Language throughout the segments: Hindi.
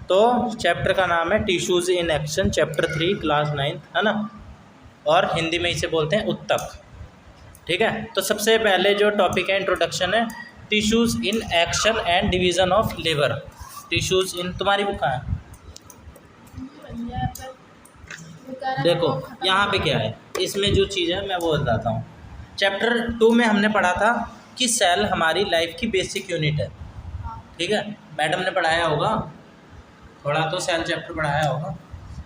तो चैप्टर का नाम है tissues in action, chapter 3 class 9, है ना। और हिंदी में इसे बोलते हैं उत्तक। ठीक है, तो सबसे पहले जो टॉपिक है इंट्रोडक्शन है, tissues in action and division of labour. Tissues in, तुम्हारी बुक कहाँ है? देखो यहाँ पे क्या है, इसमें जो चीज़ है मैं वो बताता हूँ। चैप्टर 2 में हमने पढ़ा था कि सेल हमारी लाइफ की बेसिक यूनिट है। ठीक है, मैडम ने पढ़ाया होगा, थोड़ा तो सेल चैप्टर पढ़ाया होगा।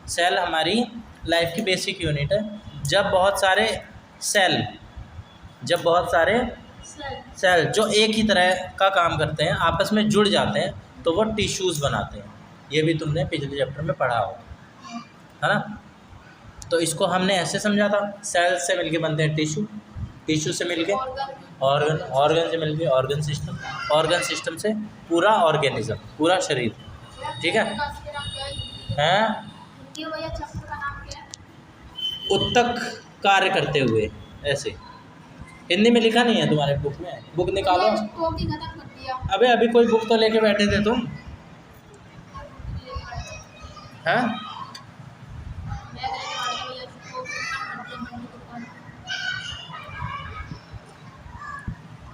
सेल हमारी लाइफ की बेसिक यूनिट है। जब बहुत सारे सेल सेल जो एक ही तरह का काम करते हैं, आपस में जुड़ जाते हैं, तो वो टिश्यूज़ बनाते हैं। ये भी तुमने पिछले चैप्टर में पढ़ा होगा, है ना। तो इसको हमने ऐसे समझा था, सेल से मिलके बनते हैं टिश्यू, टिश्यू से मिलके ऑर्गन, ऑर्गन से मिलके ऑर्गन सिस्टम, ऑर्गन सिस्टम से पूरा ऑर्गेनिज्म, पूरा शरीर। ठीक है, हैं उत्तक कार्य करते हुए, ऐसे। हिंदी में लिखा नहीं है तुम्हारे बुक में, बुक निकालो। अबे अभी कोई बुक तो लेके बैठे थे तुम, हैं?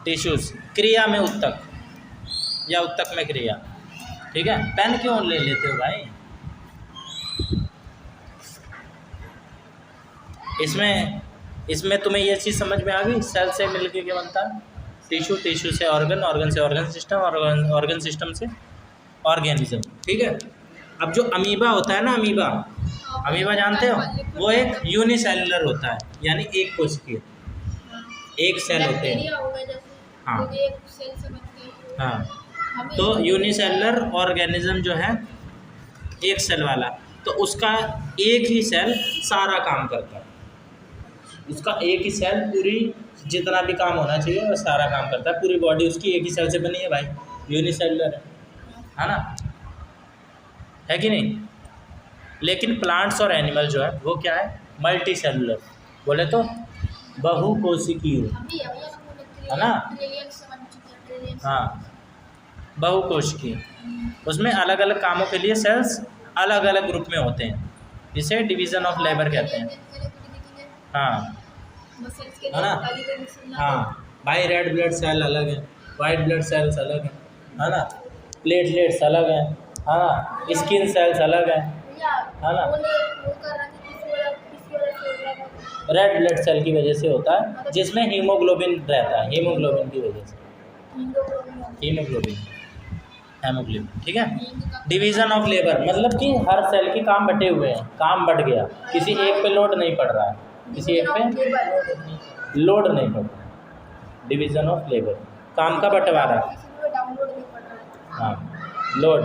टिश्यूज क्रिया में उत्तक या उत्तक में क्रिया। ठीक है, पेन क्यों ले लेते हो भाई? इसमें तुम्हें ये चीज़ समझ में आ गई, सेल से मिलके क्या बनता है टिश्यू, टिश्यू से ऑर्गन, ऑर्गन से ऑर्गन सिस्टम, ऑर्गन सिस्टम से ऑर्गेनिज्म। ठीक है, अब जो अमीबा होता है ना, अमीबा जानते हो, वो एक यूनिसेलुलर होता है, यानी एक कोशिकीय, एक सेल होते हैं। हाँ हाँ, तो यूनिसेलुलर ऑर्गेनिज्म जो है एक सेल वाला, तो उसका एक ही सेल सारा काम करता है। उसका एक ही सेल पूरी जितना भी काम होना चाहिए वो सारा काम करता है। पूरी बॉडी उसकी एक ही सेल से बनी है भाई, यूनिसेलुलर है ना, है कि नहीं। लेकिन प्लांट्स और एनिमल जो है वो क्या है, मल्टी सेलुलर, बोले तो बहुकोशिकीय, है ना। हाँ, बहुकोशिकीय, उसमें अलग अलग कामों के लिए सेल्स अलग अलग ग्रुप में होते हैं, जिसे डिवीज़न ऑफ लेबर कहते हैं। हाँ, है ना। हाँ भाई, रेड ब्लड सेल अलग है, वाइट ब्लड सेल्स अलग है ना, प्लेटलेट्स अलग है ना, स्किन सेल्स अलग है ना। रेड ब्लड सेल की वजह से होता है, जिसमें हीमोग्लोबिन रहता है, हीमोग्लोबिन की वजह से, हेमोग्लोबिन। ठीक है, डिवीज़न ऑफ लेबर मतलब कि हर सेल के काम बटे हुए हैं, काम बढ़ गया, किसी एक पे लोड नहीं पड़ रहा है, किसी एक पे लोड नहीं पड़ रहा। डिवीज़न ऑफ लेबर, काम का बंटवारा, हाँ, लोड।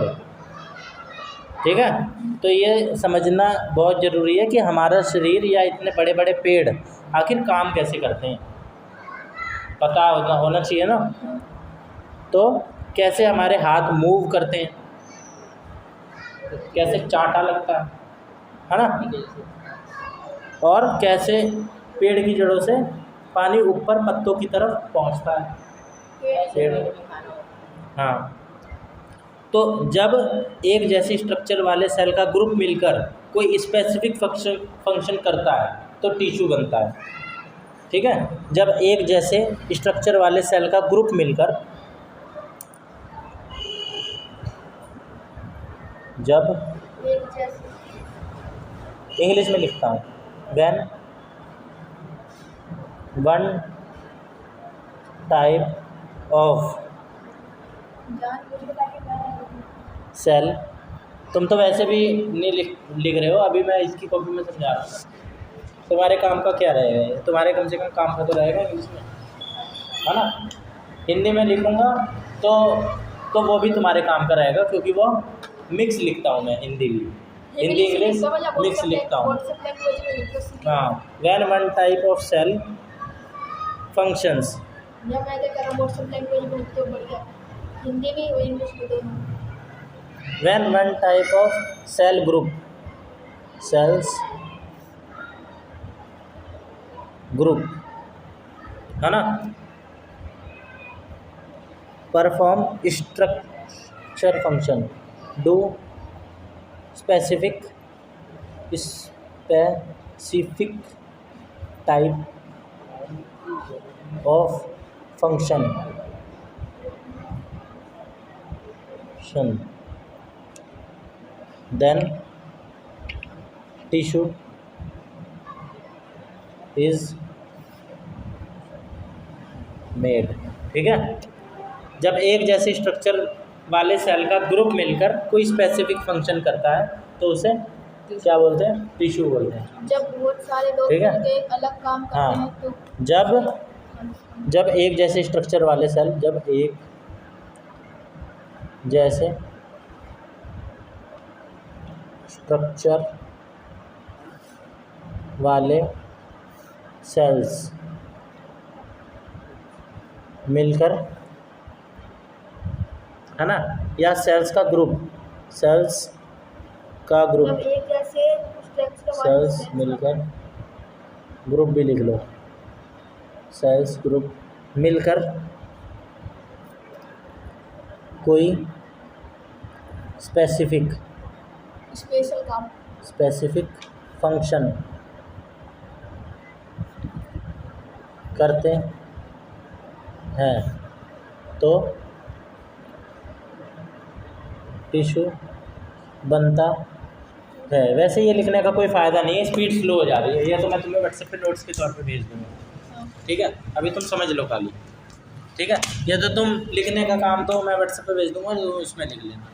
ठीक है, तो ये समझना बहुत ज़रूरी है कि हमारा शरीर या इतने बड़े बड़े पेड़ आखिर काम कैसे करते हैं, पता होना चाहिए ना। तो कैसे हमारे हाथ मूव करते हैं, कैसे चाटा लगता है ना, और कैसे पेड़ की जड़ों से पानी ऊपर पत्तों की तरफ पहुंचता है पेड़। हाँ, तो जब एक जैसी स्ट्रक्चर वाले सेल का ग्रुप मिलकर कोई स्पेसिफिक फंक्शन करता है तो टिश्यू बनता है। ठीक है, जब एक जैसे स्ट्रक्चर वाले सेल का ग्रुप मिलकर, जब इंग्लिश में लिखता हूँ, when one type of cell, तुम तो वैसे भी नहीं लिख रहे हो, अभी मैं इसकी कॉपी में समझा रहा हूँ। तुम्हारे काम का क्या रहेगा, तुम्हारे कम से कम काम का तो रहेगा इंग्लिश में, है ना। हिंदी में लिखूँगा तो वो भी तुम्हारे काम का रहेगा, क्योंकि वो मिक्स लिखता हूँ मैं, हिंदी इंग्लिश मिक्स लिखता हूँ। हाँ, when one type of cell functions, when one type of cell group, cells group, है ना, perform structure function, do specific type of function then tissue is made. ठीक है, जब एक जैसे स्ट्रक्चर वाले सेल का ग्रुप मिलकर कोई स्पेसिफिक फंक्शन करता है तो उसे क्या बोलते हैं? टिश्यू बोलते हैं। जब बहुत सारे लोग मिलकर एक अलग काम करते हैं तो जब एक जैसे स्ट्रक्चर वाले सेल जब एक जैसे स्ट्रक्चर वाले सेल्स मिलकर, है ना, या सेल्स का ग्रुप जब एक जैसे स्ट्रक्चर वाले सेल्स मिलकर, ग्रुप भी लिख लो, सेल्स ग्रुप मिलकर कोई स्पेसिफिक फंक्शन करते हैं तो टिश्यू बनता है। वैसे ये लिखने का कोई फ़ायदा नहीं है, स्पीड स्लो हो जा रही है। या तो मैं तुम्हें व्हाट्सएप पे नोट्स के तौर पे भेज दूँगा, ठीक है? अभी तुम समझ लो खाली, ठीक है? या तो तुम लिखने का काम तो मैं व्हाट्सएप पे भेज दूँगा, तो उसमें लिख लेना,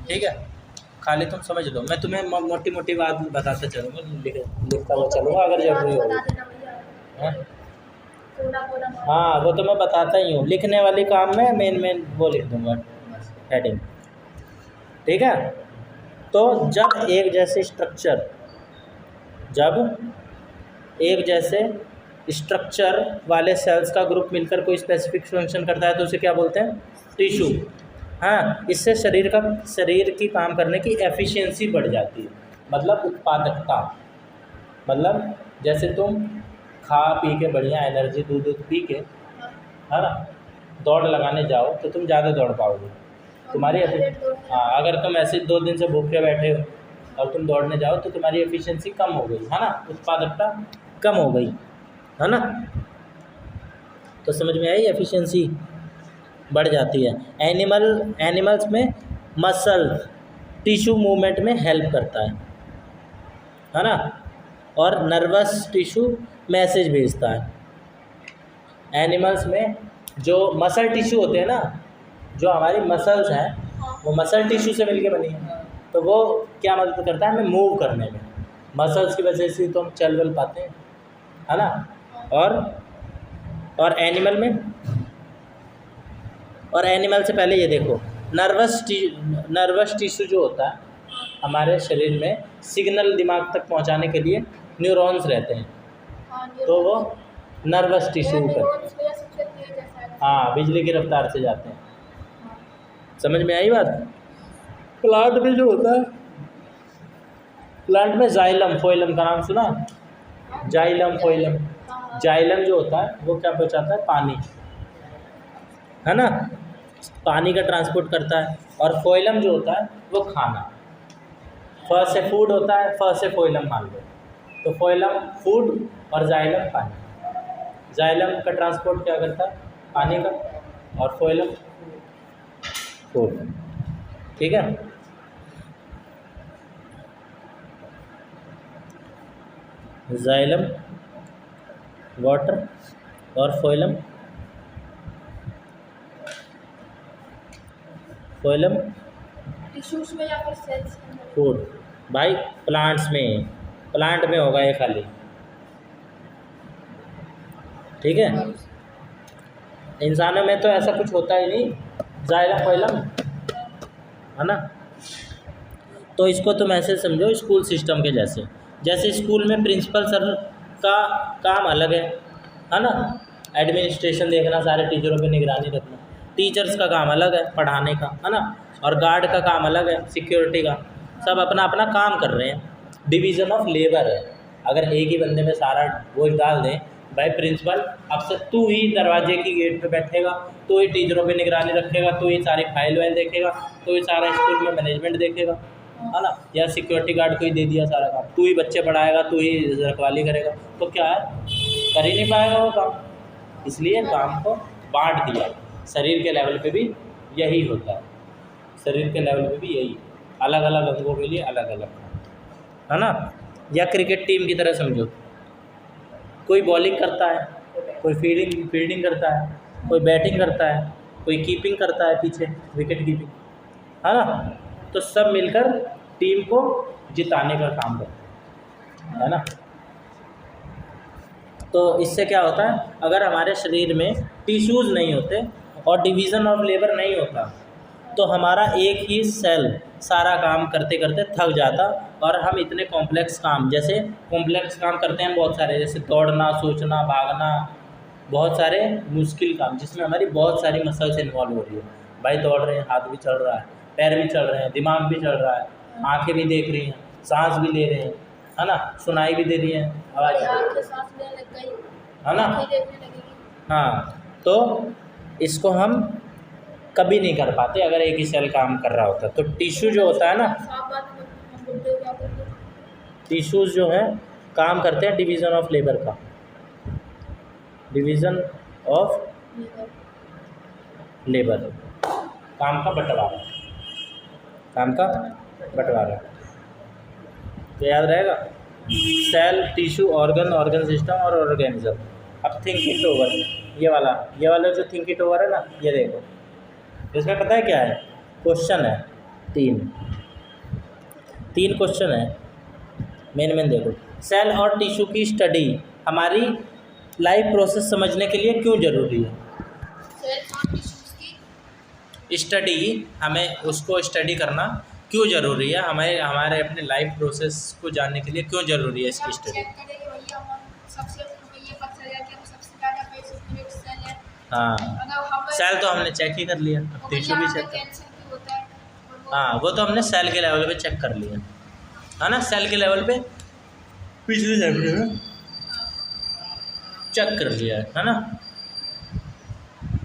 ठीक है? खाली तुम समझ लो, मैं तुम्हें मोटी मोटी बात बताते चलूँगा, लिखता हुआ चलूँगा अगर जरूरी होगी। हाँ, वो तो मैं बताता ही हूँ। लिखने वाली काम में मेन वो लिख दूँगा, हेडिंग, ठीक है? तो जब एक जैसे स्ट्रक्चर वाले सेल्स का ग्रुप मिलकर कोई स्पेसिफिक फंक्शन करता है तो उसे क्या बोलते हैं? टिश्यू। हाँ, इससे शरीर की काम करने की एफिशिएंसी बढ़ जाती है, मतलब उत्पादकता। मतलब जैसे तुम खा पी के बढ़िया एनर्जी दूध पी के, है ना, दौड़ लगाने जाओ तो तुम ज़्यादा दौड़ पाओगे। तुम्हारी हाँ, अगर तुम ऐसे 2 दिन से भूखे बैठे हो और तुम दौड़ने जाओ तो तुम्हारी एफिशिएंसी कम हो गई, है ना, उत्पादकता कम हो गई, है ना। तो समझ में आई, एफिशिएंसी बढ़ जाती है। एनिमल्स में मसल टिश्यू मूवमेंट में हेल्प करता है ना, और नर्वस टिश्यू मैसेज भेजता है। एनिमल्स में जो मसल टिश्यू होते हैं ना, जो हमारी मसल्स हैं, वो मसल टिश्यू से मिलके बनी है, तो वो क्या मदद करता है हमें मूव करने में। मसल्स की वजह से तो हम चल बल पाते हैं, है ना। और एनिमल से पहले ये देखो, नर्वस टिश्यू जो होता है हमारे शरीर में, सिग्नल दिमाग तक पहुंचाने के लिए न्यूरॉन्स रहते हैं, तो वो नर्वस टिश्यू पर, हाँ, बिजली की रफ्तार से जाते हैं। समझ में आई बात। प्लांट में जो होता है, प्लांट में जाइलम फोइलम का नाम सुना? जाइलम फोइलम। जाइलम जो होता है वो क्या पहुंचाता है? पानी, है ना, पानी का ट्रांसपोर्ट करता है। और फोइलम जो होता है वो खाना। फ से फूड होता है, फ से फोइलम मान लो, तो फोइलम फूड और जाइलम पानी। जाइलम का ट्रांसपोर्ट क्या करता है? पानी का, और फोइलम फूड, ठीक है। जाइलम वाटर और फोइलम टिश्यूज में या फिर सेल्स में? फूड भाई, प्लांट में होगा ये खाली, ठीक है। इंसानों में तो ऐसा कुछ होता ही नहीं, जाइलम फोइलम, है ना। तो इसको तुम ऐसे समझो, स्कूल सिस्टम के जैसे स्कूल में प्रिंसिपल सर का काम अलग है ना, एडमिनिस्ट्रेशन देखना, सारे टीचरों पे निगरानी रखना। टीचर्स का काम अलग है, पढ़ाने का, है ना, और गार्ड का काम अलग है, सिक्योरिटी का। सब अपना अपना काम कर रहे हैं, डिवीज़न ऑफ लेबर है। अगर एक ही बंदे में सारा वो डाल दें, भाई प्रिंसिपल अब से तू ही दरवाजे की गेट पे बैठेगा, तू ही टीचरों पे निगरानी रखेगा, तू ही सारी फाइल वाइल देखेगा, तू ही सारा स्कूल में मैनेजमेंट देखेगा, है ना, या सिक्योरिटी गार्ड को ही दे दिया सारा काम, तू ही बच्चे पढ़ाएगा, तू ही रखवाली करेगा, तो क्या है, कर ही नहीं पाएगा वो काम। इसलिए काम को बांट दिया। शरीर के लेवल पे भी यही होता है, शरीर के लेवल पे भी यही, अलग अलग अंगों के लिए अलग अलग काम, है ना। या क्रिकेट टीम की तरह समझो, कोई बॉलिंग करता है, कोई फील्डिंग करता है, कोई बैटिंग करता है, कोई कीपिंग करता है पीछे, विकेट कीपिंग, है ना। तो सब मिलकर टीम को जिताने का काम करते हैं, है ना। तो इससे क्या होता है, अगर हमारे शरीर में टिश्यूज़ नहीं होते और डिवीज़न ऑफ लेबर नहीं होता, तो हमारा एक ही सेल सारा काम करते करते थक जाता, और हम इतने कॉम्प्लेक्स काम, जैसे कॉम्प्लेक्स काम करते हैं बहुत सारे, जैसे दौड़ना, सोचना, भागना, बहुत सारे मुश्किल काम जिसमें हमारी बहुत सारी मसल्स इन्वॉल्व हो रही है। भाई दौड़ रहे हैं, हाथ भी चल रहा है, पैर भी चल रहे हैं, दिमाग भी चल रहा है, आँखें भी देख रही हैं, सांस भी ले रहे हैं, है ना, सुनाई भी दे रही है आवाज़, है ना। हाँ, तो इसको हम कभी नहीं कर पाते अगर एक ही सेल काम कर रहा होता। तो टिश्यू जो होता है ना, टिश्यूज़ जो है काम करते हैं डिवीज़न ऑफ लेबर का, डिवीज़न ऑफ लेबर, काम का बंटवारा, काम का बंटवारा। तो याद रहेगा, cell, tissue, organ, organ system और ऑर्गेनिज्म। अब थिंक इट ओवर, ये वाला जो थिंक इट ओवर है ना, ये देखो, इसमें पता है क्या है, क्वेश्चन है तीन क्वेश्चन है, मेन देखो। सेल और टिश्यू की स्टडी हमारी लाइफ प्रोसेस समझने के लिए क्यों ज़रूरी है? स्टडी, हमें उसको स्टडी करना क्यों ज़रूरी है, हमारे अपने लाइफ प्रोसेस को जानने के लिए क्यों ज़रूरी है इसकी स्टडी? हाँ, सेल तो हमने चेक ही कर लिया, अब टिश्यू भी चेक कर, हाँ वो तो हमने सेल के लेवल पे चेक कर लिया, है ना, सेल के लेवल पे पिछले चैप्टर में चेक कर लिया है ना।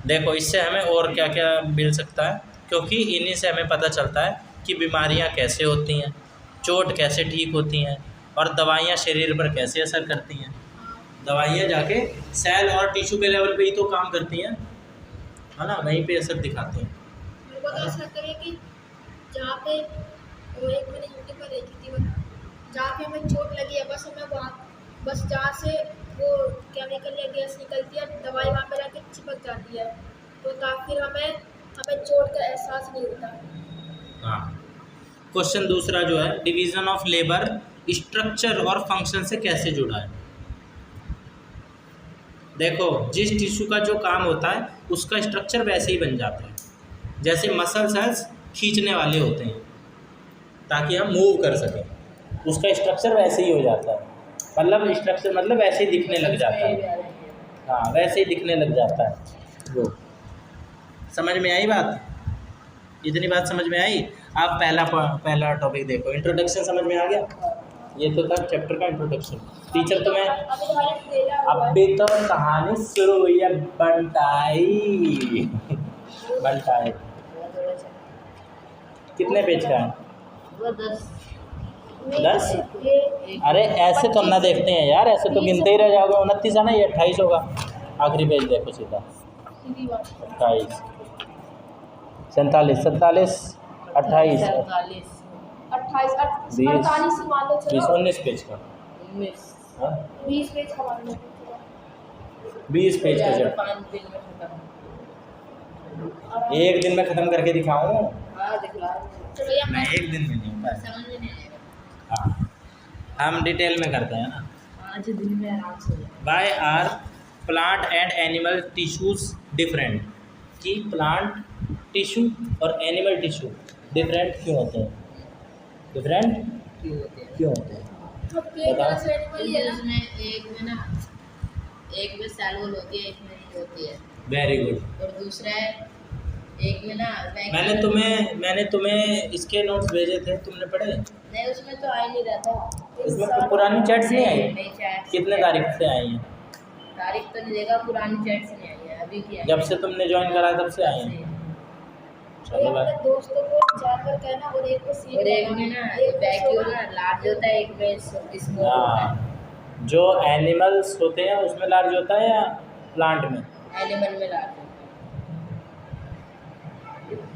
देखो इससे हमें और क्या क्या मिल सकता है, क्योंकि इन्हीं से हमें पता चलता है कि बीमारियां कैसे होती हैं, चोट कैसे ठीक होती हैं, और दवाइयां शरीर पर कैसे असर करती हैं। दवाइयां जाके सेल और टिश्यू के लेवल पे ही तो काम करती हैं, है ना, वहीं पे असर दिखाती हैं। मेरे को तो ऐसा लगता है कि जहाँ पे एक मैंने यूट्यूब पर देखी थी, जहाँ पे हमें चोट लगी है, बस हमें वहाँ, बस जहाँ से वो केमिकल या गैस निकलती है, दवाई वहाँ पे जाके चिपक जाती है, तो फिर हमें चोट का एहसास नहीं होता। हाँ, क्वेश्चन दूसरा जो है, डिवीज़न ऑफ लेबर स्ट्रक्चर और फंक्शन से कैसे जुड़ा है? देखो, जिस टिश्यू का जो काम होता है उसका स्ट्रक्चर वैसे ही बन जाता है, जैसे मसल सेल्स खींचने वाले होते हैं ताकि हम मूव कर सकें, उसका स्ट्रक्चर वैसे ही हो जाता है, मतलब स्ट्रक्चर मतलब वैसे ही दिखने लग जाता है, हाँ वैसे ही दिखने लग जाता है। वो समझ में आई बात? इतनी बात समझ में आई? आप पहला टॉपिक देखो, इंट्रोडक्शन समझ में आ गया? ये तो था चैप्टर का इंट्रोडक्शन। टीचर तो मैं अभी तो कहानी शुरू हुई है, बंटाई कितने पेज का है? 10। अरे ऐसे तो ना देखते हैं यार, ऐसे तो गिनते ही रह जाओगे। 29 है ना, ये 28 होगा। आखिरी पेज देखो सीधा, 28, 47, 27, 28, 20, 19 पेज का, 20 पेज का, 20 पेज का चैप्टर एक दिन में ख़त्म करके दिखाऊं? मैं एक दिन में नहीं हो पाएगा। हाँ, हम डिटेल में करते हैं ना। Why are plant and animal tissues different? कि प्लांट टिश्यू और एनिमल टिश्यू डिफरेंट क्यों होते हैं? डिफरेंट क्यों होते हैं? एक में सेल वॉल होती है, एक में नहीं होती है। Very good. और दूसरा है, एक में ना मैंने तुम्हें इसके नोट्स भेजे थे, तुमने पढ़े? नहीं, उसमें तो आ ही नहीं रहा था। इसमें तो पुरानी चैट्स नहीं आई? नहीं चैट कितने तारीख से आई हैं? तारीख तो नहीं देगा, पुरानी चैट्स नहीं आई है, अभी की आई है। जब से तुमने ज्वाइन करा तब से आई हैं? चलो भाई। अपने दोस्तों को जानवर कहना और एक को सील और एक में ना वैक्यूम ना लार्ज होता है, एक में स्मॉल होता है। हाँ, जो एनिमल्स होते हैं उसमें लार्ज होता है या प्लांट में? एनिमल में लार्ज होता है।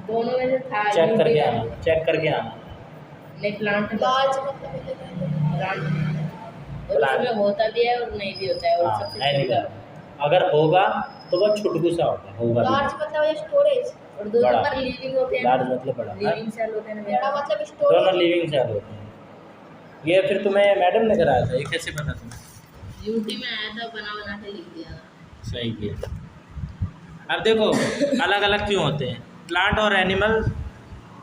दोनों में से था चेक करके आना, चेक करके आना। नहीं प्लांट लार्ज मतलब और उसमें होता भी है और नहीं भी होता है। और हाँ, सबसे एनिमल अगर होगा तो वो छुटकू सा होता है, होगा भी। लार्ज मतलब है स्टोरेज, और दोनों बड़ा। पर लिविंग होते हैं। लार्ज मतलब बड़ा। लिविंग सेल होते हैं बड़ा ना। मतलब दोनों स्टोरेज। लिविंग सेल होते हैं। ये फिर तुम्हें मैडम ने कराया था, ये कैसे पता तुम्हें? यूटी में आया था, बना बना के लिख दिया था। सही किया। अब देखो अलग अलग क्यों होते हैं? प्लांट और एनिमल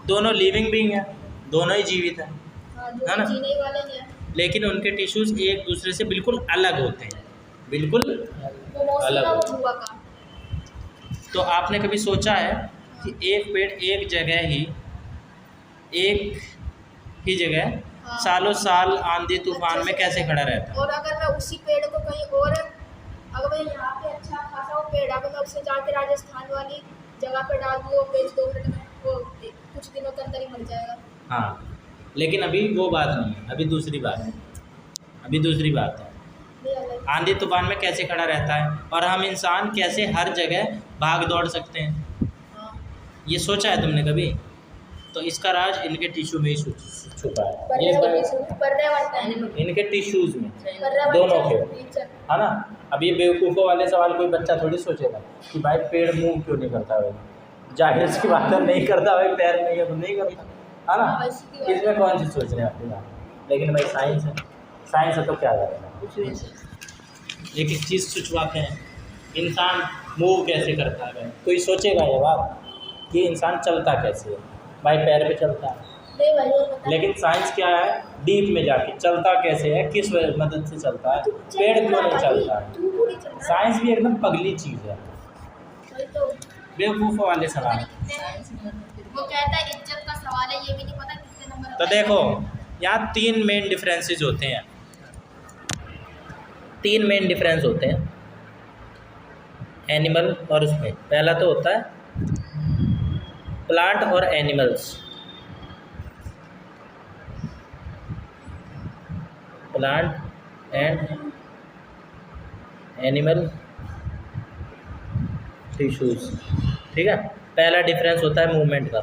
दोनों लिविंग बीइंग है, दोनों ही जीवित हैं, हाँ, है ना? जो जीने ही वाले हैं लेकिन उनके टिश्यूज एक दूसरे से बिल्कुल अलग होते हैं, बिल्कुल वो मौसम अलग का, होते वो हैं। बुआ का। तो आपने कभी सोचा है कि एक पेड़ एक जगह ही, एक ही जगह हाँ। सालों साल आंधी तूफान में कैसे खड़ा रहता है? और अगर मैं उसी पेड़ को कहीं और, अगर मैं यहाँ पे अच्छा खासा वो पेड़, अगर मैं उसे जाके राजस्थान वाली जगह पे डाल दूँ, वो पेड़ 2 मिनट में वो कुछ दिनों के अंदर ही मर जाएगा। हाँ, लेकिन अभी वो बात नहीं है, अभी दूसरी बात है, अभी दूसरी बात है। ये अलग। आंधी तूफान में कैसे खड़ा रहता है और हम इंसान कैसे हर जगह भाग दौड़ सकते हैं? हाँ। ये सोचा है तुमने कभी? तो इसका राज इनके टिश्यू में ही छुपा है। ये पर्यावरण इनके टिश्यूज में, पर्यावरण दोनों के, नेचर। है ना? अब ये बेवकूफ़ों वाले सवाल कोई बच्चा थोड़ी सोचेगा कि भाई पेड़ मूव क्यों नहीं करता है। जाहिर सी बात है, नहीं करता भाई, पैर नहीं है तो नहीं करता, है ना? इसमें कौन सी सोच रहे हैं आपकी बात? लेकिन भाई साइंस है, साइंस है तो क्या करेगा? एक एक चीज़ सोचवाते हैं, इंसान मूव कैसे करता है? भाई कोई सोचेगा ये बात कि इंसान चलता कैसे है? भाई पैर पे चलता है, नहीं भाई वो पता लेकिन साइंस क्या है, डीप में जाके चलता कैसे है, किस मदद से चलता है, पेड़ क्यों नहीं चलता है? तू पूरी चल रहा साइंस भी एकदम पगली चीज़ है, है तो बेवकूफ़ वाले सवाल। वो कहता है इज्जत का सवाल है, ये भी नहीं पता कितने नंबर तो देखो यहाँ 3 मेन डिफरेंसेस होते हैं, 3 मेन डिफरेंस होते हैं एनिमल और उसमें। पहला तो होता है प्लांट और animals, plant and animal tissues, ठीक है? पहला डिफरेंस होता है मूवमेंट का,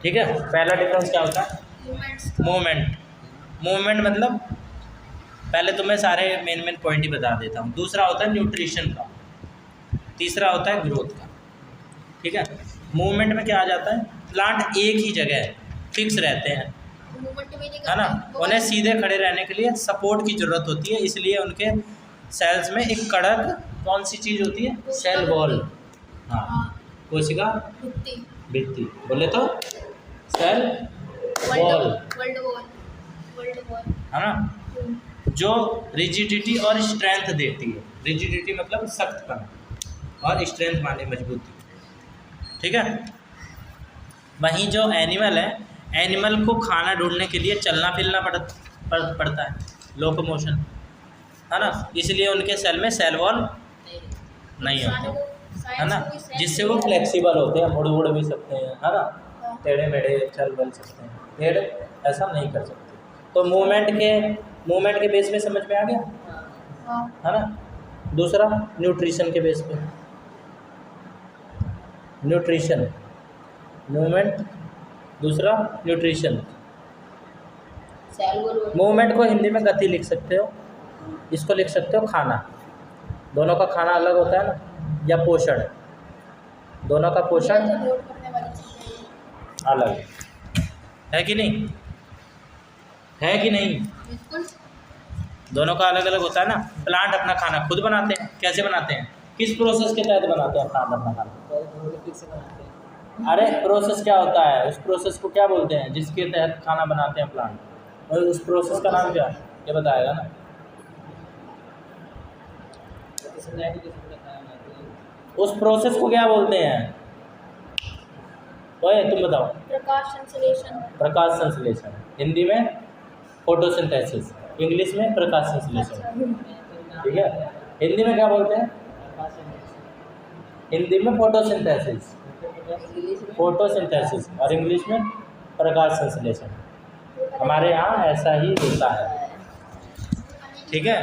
ठीक है? पहला डिफरेंस क्या होता है? मूवमेंट्स। मूवमेंट। मूवमेंट मतलब पहले तो मैं सारे मेन मेन पॉइंट ही बता देता हूँ। दूसरा होता है न्यूट्रिशन का, तीसरा होता है ग्रोथ का, ठीक है? मूवमेंट में क्या आ जाता है? प्लांट एक ही जगह फिक्स रहते हैं, मूवमेंट भी नहीं है ना? करते। उन्हें सीधे खड़े रहने के लिए सपोर्ट की ज़रूरत होती है, इसलिए उनके सेल्स में एक कड़क कौन सी चीज़ होती है? Cell wall. हाँ, हाँ, कोशिका भित्ति। भित्ति बोले तो cell wall, world wall, world wall. है ना? जो रिजिडिटी और स्ट्रेंथ देती है। रिजिडिटी मतलब सख्तपन और स्ट्रेंथ माने मजबूती, ठीक है? वहीं जो एनिमल है, एनिमल को खाना ढूंढने के लिए चलना फिरना पड़ता है, लोकोमोशन, है ना? इसलिए उनके सेल में सेल वॉल नहीं होते, है ना? जिससे वो फ्लेक्सिबल होते हैं, मुड़ उड़ भी सकते हैं, है ना? टेढ़े मेढ़े चल बल सकते हैं। पेड़ ऐसा नहीं कर सकते। तो मूवमेंट के बेस पे समझ में आ गया, हाँ। है ना? दूसरा न्यूट्रिशन के बेस पे, न्यूट्रिशन, मूवमेंट, दूसरा न्यूट्रिशन। सेल वॉल मूवमेंट को हिंदी में गति लिख सकते हो, इसको लिख सकते हो खाना। दोनों का खाना अलग होता है ना, या पोषण, दोनों का पोषण ये तो नोट करने वाली चीज़ है ये। अलग है कि नहीं? है कि नहीं? बिल्कुल। दोनों का अलग अलग होता है ना। प्लांट अपना खाना खुद बनाते हैं, कैसे बनाते हैं? किस प्रोसेस के तहत बनाते हैं प्लांट अपना खाना? अरे प्रोसेस क्या होता है, उस प्रोसेस को क्या बोलते हैं जिसके तहत खाना बनाते हैं प्लांट? और उस प्रोसेस का नाम क्या है, ये बताएगा ना? उस प्रोसेस को क्या बोलते हैं? ओए तुम बताओ। प्रकाश संश्लेषण। प्रकाश संश्लेषण, हिंदी में फोटोसिंथेसिस, इंग्लिश में प्रकाश संश्लेषण, ठीक है? हिंदी में क्या बोलते हैं? हिंदी में फोटोसिंथेसिस, इंग्लिश में फोटोसिंथेसिस, और इंग्लिश में प्रकाश संश्लेषण। हमारे यहाँ ऐसा ही होता है, ठीक है।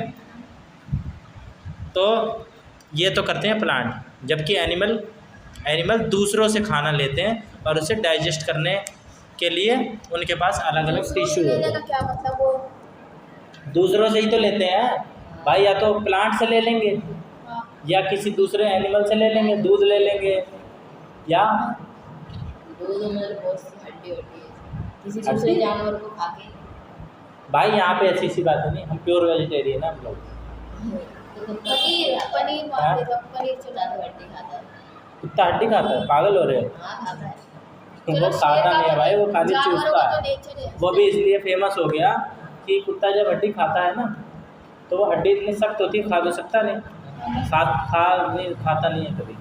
तो ये तो करते हैं प्लांट, जबकि एनिमल दूसरों से खाना लेते हैं और उसे डाइजेस्ट करने के लिए उनके पास अलग अलग टिश्यू होते लेने का हैं। क्या मतलब, वो दूसरों से ही तो लेते हैं भाई, या तो प्लांट से ले लेंगे हाँ, या किसी दूसरे एनिमल से ले लेंगे, दूध ले लेंगे, या दूध में बहुत सी हड्डी होती है, किसी हड्डी? दूसरे जानवर को खा के। भाई यहाँ पे ऐसी सी बात नहीं, हम प्योर वेजिटेरियन है हम लोग। तो पनीर मान लेगा, पनीर चला तो हड्डी खाता है। कुत्ता हड्डी खाता है? पागल हो रहे हो? हाँ खाता है। वो खाता नहीं है भाई, वो खाली चूसता तो है। नेचर है। वो भी इसलिए फेमस हो गया कि कुत्ता जब हड्डी खाता है ना, तो वो हड्डी इतनी सख्त होती है, खा तो सकता नहीं, खाता नहीं है कभी।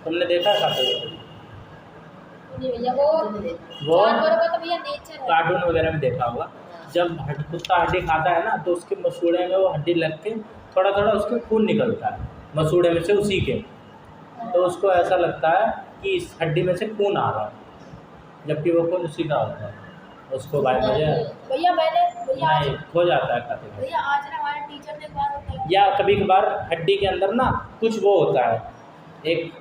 तुमने देखा है खाते हुए कभी? नहीं भैया, वो वो जानवरों का तो भैया नेचर है। कार्टून वगैरह में देखा होगा, जब कुत्ता हड्डी खाता है ना, तो उसके मसूड़े में वो हड्डी लग के थोड़ा थोड़ा उसके खून निकलता है मसूड़े में से, उसी के। तो उसको ऐसा लगता है कि इस हड्डी में से खून आ रहा है, जबकि वो खून उसी का होता है। उसको भाई मुझे भैया नहीं खो जाता है खाते में। भैया आज ना हमारे टीचर ने एक बात बताई। या कभी कभार हड्डी के अंदर ना कुछ वो होता है, एक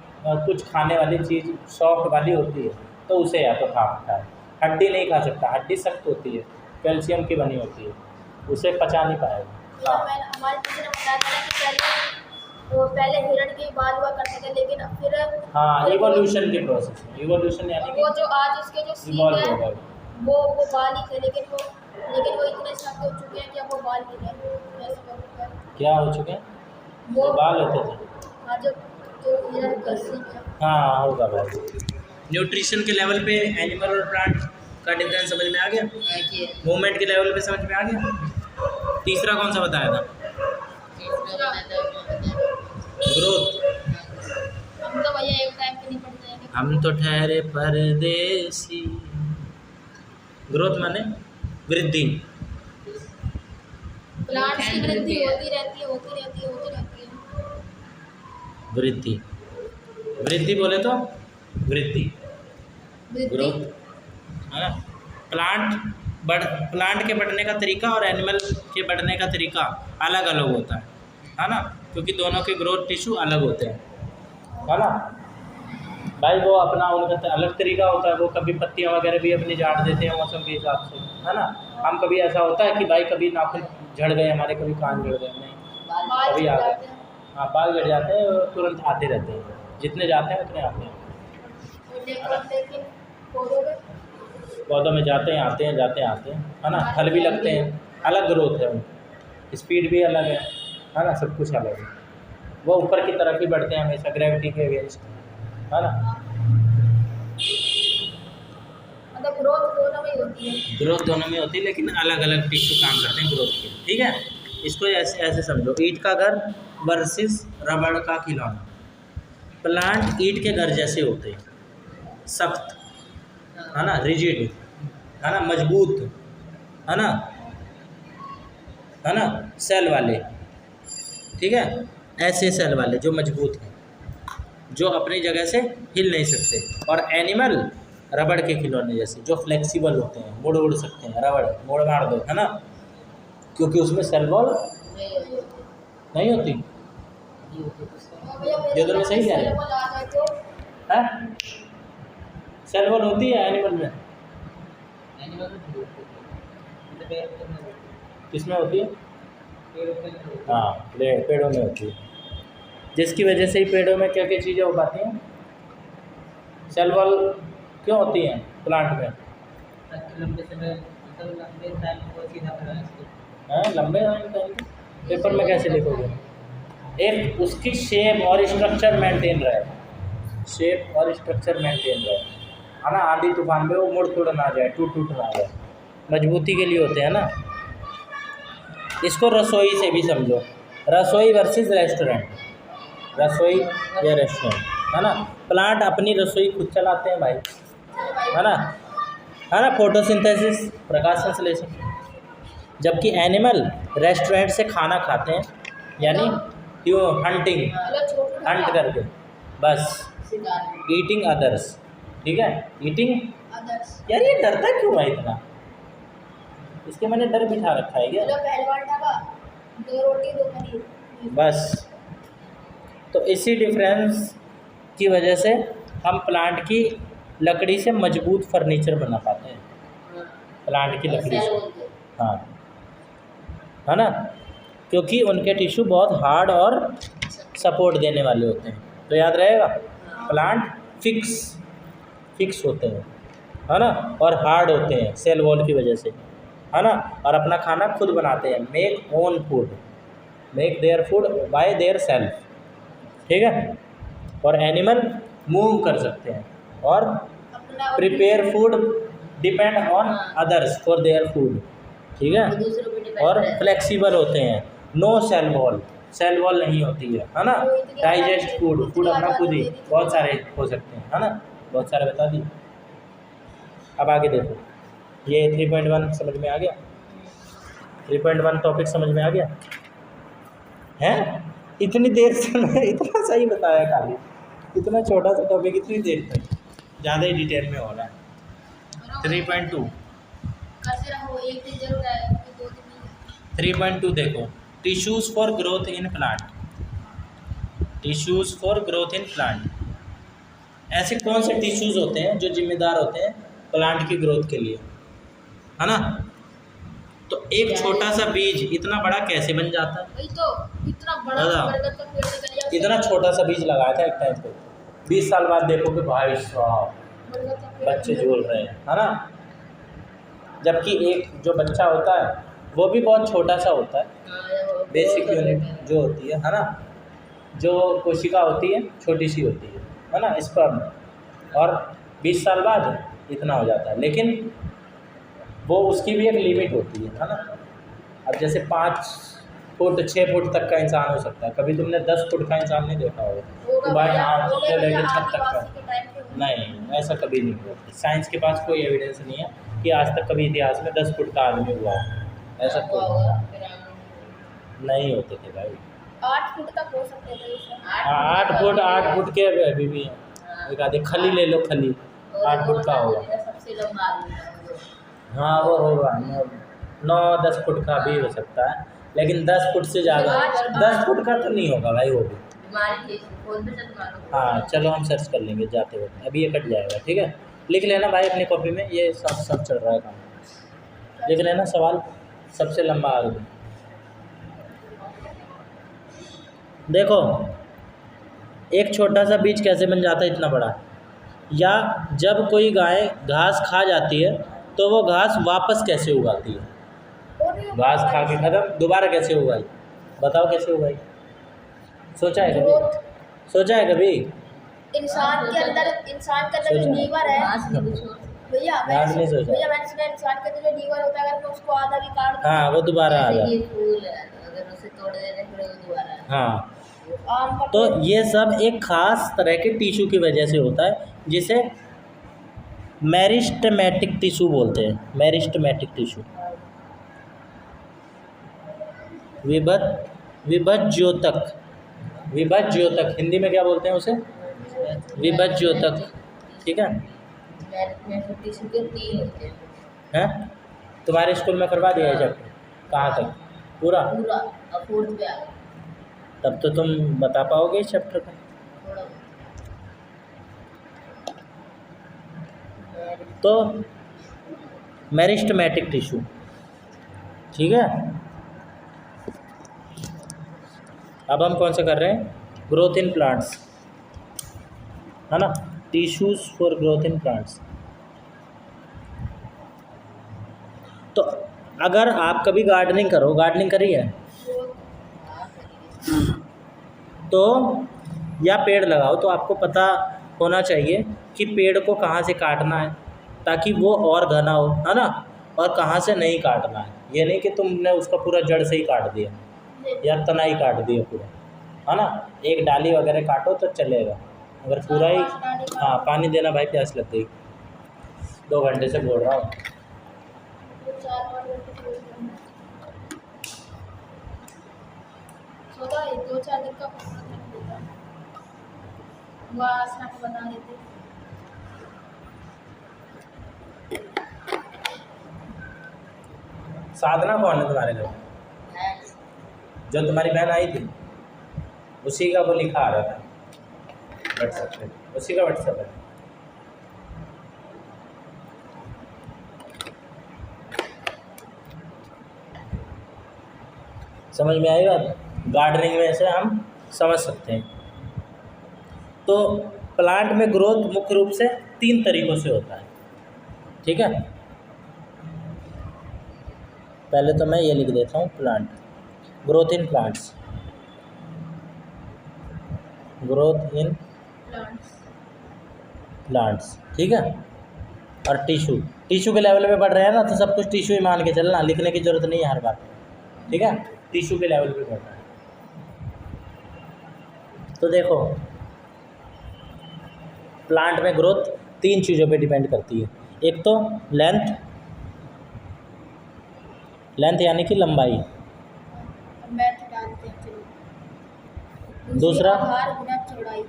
कुछ खाने वाली चीज़ सॉफ्ट वाली होती है, तो उसे या तो खा सकता है। हड्डी नहीं खा सकता, हड्डी सख्त होती है, कैल्शियम की बनी होती है, उसे पचा नहीं पाएगा। भैया हमारे टीचर ने बताया था ना कि पहले हिरण के बाल हुआ करते थे, लेकिन अब फिर हाँ, इवोल्यूशन के प्रोसेस में, इवोल्यूशन यानी वो कि जो आज उसके जो सींग इवॉल्व है हो गए। वो बाल ही थे, लेकिन वो इतने सख्त हो चुके हैं कि अब वो बाल नहीं रहे। ऐसा करूँगा क्या हो चुके हैं? वो जो बाल होते थे, हाँ, जो हिरण का सींग है। हाँ होगा भाई। न्यूट्रिशन के लेवल पे एनिमल और प्लांट का डिफरेंस समझ में आ गया, मूवमेंट के लेवल पे समझ में आ गया। तीसरा कौन सा बताया था? ग्रोथ। हम तो भैया एक टाइम पे नहीं पढ़ते हैं। हम तो ठहरे परदेसी। ग्रोथ माने वृद्धि। प्लांट्स की वृद्धि होती रहती है। वृद्धि, वृद्धि बोले तो वृद्धि, ग्रोथ है ना। प्लांट के बढ़ने का तरीका और एनिमल के बढ़ने का तरीका अलग अलग होता है ना, क्योंकि दोनों के ग्रोथ टिश्यू अलग होते हैं, है ना भाई। वो अपना उनका अलग तरीका होता है, वो कभी पत्तियां वगैरह भी अपनी झाड़ देते हैं मौसम के हिसाब से, है ना। हम कभी ऐसा होता है कि भाई कभी नाखून झड़ गए हमारे, कभी कान झड़ गए, नहीं बाल कभी आ झड़ गए। जाते हैं। हाँ, बाल झड़ जाते हैं, तुरंत आते रहते हैं, जितने जाते हैं उतने आते हैं। लेकिन पौधों में जाते हैं आते हैं, जाते हैं आते हैं, है ना। फल भी लगते हैं, अलग ग्रोथ है उनकी, स्पीड भी अलग है ना, सब कुछ अलग है। वो ऊपर की तरफ ही बढ़ते हैं हमेशा, ग्रेविटी के अगेंस्ट, है ना। मतलब ग्रोथ दोनों में ही होती है। ग्रोथ दोनों में होती है, लेकिन अलग अलग टिश्यू काम करते हैं ग्रोथ के, ठीक है। इसको ऐसे समझो, ईंट का घर वर्सेस रबड़ का खिलौना। प्लांट ईंट के घर जैसे होते हैं, सख्त, है ना, रिजिड, है ना, मजबूत, है ना, सेल वाले, ठीक है। ऐसे सेल वाले जो मजबूत हैं, जो अपनी जगह से हिल नहीं सकते। और एनिमल रबड़ के खिलौने जैसे, जो फ्लेक्सिबल होते हैं, मुड़ उड़ सकते हैं, रबड़ मोड़ मार दो, है ना, क्योंकि उसमें सेल वॉल नहीं होती। ये तो मैं सही कह रहा है, सेल वॉल होती है एनिमल में, किसमें होती है? हाँ, पेड़ों में होती है, जिसकी वजह से ही पेड़ों में क्या क्या चीज़ें हो पाती हैं। सेल वॉल क्यों होती हैं प्लांट में? लंबे समय लंबे टाइम को सीधा लंबे टाइम पेपर में कैसे लिखोगे? एक उसकी शेप और स्ट्रक्चर मेंटेन रहे, शेप और स्ट्रक्चर मेंटेन रहे, है ना। आंधी तूफान में वो मुड़ तुड़ ना जाए, टूट ना जाए, मजबूती के लिए होते हैं ना। इसको रसोई से भी समझो, रसोई वर्सेस रेस्टोरेंट, रसोई या रेस्टोरेंट, है ना। प्लांट अपनी रसोई खुद चलाते हैं भाई, है ना, फोटोसिंथेसिस, प्रकाश संश्लेषण। जबकि एनिमल रेस्टोरेंट से खाना खाते हैं, यानी हंटिंग, हंट करके बस शिकार ईटिंग अदर्स, ठीक है, ईटिंग। अदर्स। यार ये डरता क्यों है इतना, इसके मैंने डर बिठा रखा है क्या? चलो पहलवान ढाबा, 2 रोटी 2 पनीर। बस तो इसी डिफरेंस की वजह से हम प्लांट की लकड़ी से मजबूत फर्नीचर बना पाते हैं, प्लांट की लकड़ी से। हाँ, है ना, क्योंकि उनके टिश्यू बहुत हार्ड और सपोर्ट देने वाले होते हैं। तो याद रहेगा, प्लांट फिक्स होते हैं, है ना, और हार्ड होते हैं सेल वॉल की वजह से, है ना, और अपना खाना खुद बनाते हैं, make own food, make their food by their self, ठीक है। और एनिमल मूव कर सकते हैं और अपना prepare food depend on others for their food, ठीक है। दूसरों पे डिपेंड और रहते हैं। फ्लेक्सिबल होते हैं, नो सेल वॉल नहीं होती है ना। डाइजेस्ट फूड अपना खुद ही, बहुत सारे हो सकते हैं, है ना, बहुत सारे बता दिए। अब आगे देखो, ये 3.1 समझ में आ गया, 3.1 टॉपिक समझ में आ गया है। इतनी देर से मैं इतना सही बताया, खाली इतना छोटा सा टॉपिक इतनी देर तक ज़्यादा ही डिटेल में हो रहा है। 3.2 कैसे रहो, एक दिन जरूर है, 2 दिन नहीं। 3.2 देखो, tissues for growth in plant, tissues for growth in plant. ऐसे कौन से टिश्यूज़ होते हैं जो जिम्मेदार होते हैं प्लांट की ग्रोथ के लिए, है ना। तो एक छोटा सा बीज इतना बड़ा कैसे बन जाता है? वही तो, इतना बड़ा दादा, बरगद का पेड़ निकल गया। इतना छोटा सा बीज लगाया था एक टाइम पे, 20 साल बाद देखो कि भाई साहब बरगद का पेड़ बच्चे झूल रहे हैं, है ना। जबकि एक जो बच्चा होता है वो भी बहुत छोटा सा होता है, बेसिक यूनिट जो होती है ना, जो कोशिका होती है छोटी सी होती है ना, स्पर्म, और 20 साल बाद इतना हो जाता है। लेकिन वो उसकी भी एक लिमिट होती है ना। अब जैसे 5 फुट 6 फुट तक का इंसान हो सकता है, कभी तुमने 10 फुट का इंसान नहीं देखा होगा कि भाई हाँ से लेकर छत तक का, नहीं, ऐसा कभी नहीं हुआ। साइंस के पास कोई एविडेंस नहीं है कि आज तक कभी इतिहास में 10 फुट का आदमी हुआ है, ऐसा कोई नहीं होते थे भाई। 8 फुट तक हो सकते थे इसे। 8 फुट के अभी भी हैं। एक आधे खली ले लो, खली 8 फुट का होगा, सबसे लंबा आदमी था वो। हाँ वो होगा 9-10 फुट का भी हो सकता है, लेकिन 10 फुट से ज़्यादा 10 फुट का तो नहीं होगा भाई वो भी। बीमारी थी, फोन पे चल मारो। हाँ चलो हम सर्च कर लेंगे जाते वक्त, अभी ये कट जाएगा, ठीक है। लिख लेना भाई अपनी कॉपी में, ये सब चल रहा है काम, लिख लेना सवाल, सबसे लंबा आदमी। देखो एक छोटा सा बीज कैसे बन जाता है इतना बड़ा, या जब कोई गाय घास खा जाती है तो वो घास वापस कैसे उगाती है, घास खा के खत्म, दोबारा कैसे उगाई, बताओ कैसे उगाई, सोचा है कभी, सोचा है कभी? इंसान के अंदर जो लीवर है भैया, याद नहीं सोचा। मैंने सुना इंसान के अंदर जो लीवर होता है, अगर मैं उसको आधा भी काट दूं, हाँ वो दोबारा आ जैसे जाए, ये फूल है, अगर उसे तोड़ देने फिर वो दोबारा हाँ। आम का तो ये सब एक खास तरह के टिश्यू की वजह से होता है, जिसे मेरिस्टेमेटिक टिश्यू बोलते हैं, मेरिस्टेमेटिक टिश्यू। विभज्योतक हिंदी में क्या बोलते हैं उसे, विभज्योतक, ठीक है। टिश्यू के 3 होते हैं हैं तुम्हारे स्कूल में करवा दिया है चैप्टर, कहाँ तक पूरा? पूरा, और 4th पे आ गया तब तो तुम बता पाओगे इस चैप्टर का। थोड़ा। तो मेरिस्टेमेटिक टिश्यू, ठीक है। अब हम कौन सा कर रहे हैं, ग्रोथ इन प्लांट्स, है ना, tissues for growth in plants. तो अगर आप कभी गार्डनिंग करो, गार्डनिंग करी है तो, या पेड़ लगाओ, तो आपको पता होना चाहिए कि पेड़ को कहाँ से काटना है ताकि वो और घना हो, है ना, और कहाँ से नहीं काटना है। ये नहीं कि तुमने उसका पूरा जड़ से ही काट दिया या तना ही काट दिया पूरा, है ना, एक डाली वगैरह काटो तो चलेगा, अगर पूरा ही, हाँ पानी देना भाई, प्यास लग गई, 2 घंटे से बोल रहा हूँ। 2-4 दिन का वो आसना को बता देते। साधना कौन है तुम्हारे घर में? जो तुम्हारी बहन आई थी उसी का वो लिखा आ रहा था व्हाट्सएप पे, उसी का व्हाट्सएप है। समझ में आई बात? गार्डनिंग में से हम समझ सकते हैं। तो प्लांट में ग्रोथ मुख्य रूप से 3 तरीकों से होता है, ठीक है। पहले तो मैं ये लिख देता हूँ, plant growth in plants, growth in plants, ठीक है। और टिश्यू के लेवल पे पढ़ रहे हैं ना, तो सब कुछ टिश्यू ही मान के चलना, लिखने की जरूरत नहीं है हर बार, ठीक है। टिश्यू के लेवल पे पढ़ रहे हैं। तो देखो प्लांट में ग्रोथ 3 चीज़ों पे डिपेंड करती है। एक तो लेंथ यानी कि लंबाई, मैथ डालते हैं चलो। दूसरा आधार गुना चौड़ाई,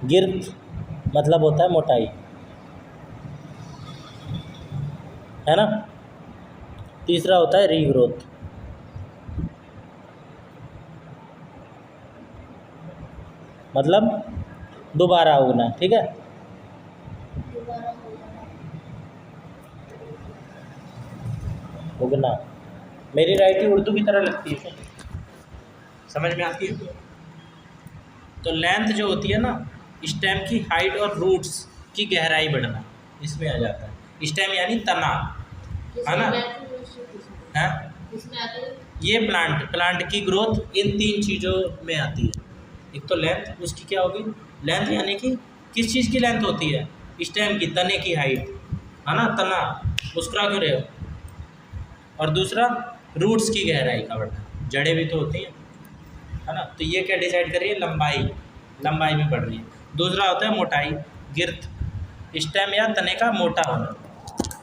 गिर्थ मतलब होता है मोटाई, है ना। तीसरा होता है रीग्रोथ, मतलब दोबारा उगना, ठीक है। दोबारा हो जाना। उगना, मेरी राइटिंग उर्दू की तरह लगती है, समझ में आती है। तो लेंथ जो होती है ना, स्टेम की हाइट और रूट्स की गहराई बढ़ना, इसमें आ जाता है। स्टेम यानी तना, है ना। है ये प्लांट की ग्रोथ इन 3 चीज़ों में आती है। एक तो लेंथ, उसकी क्या होगी, लेंथ यानी कि किस चीज़ की लेंथ होती है, स्टेम की, तने की हाइट, है ना। तना मुस्कुरा क्यों रहे हो। और दूसरा रूट्स की गहराई का बढ़ना, जड़ें भी तो होती हैं, है ना। तो ये क्या डिसाइड कर रही है, लंबाई में बढ़ रही है। दूसरा होता है मोटाई, गिर्थ, स्टेम या तने का मोटा होना,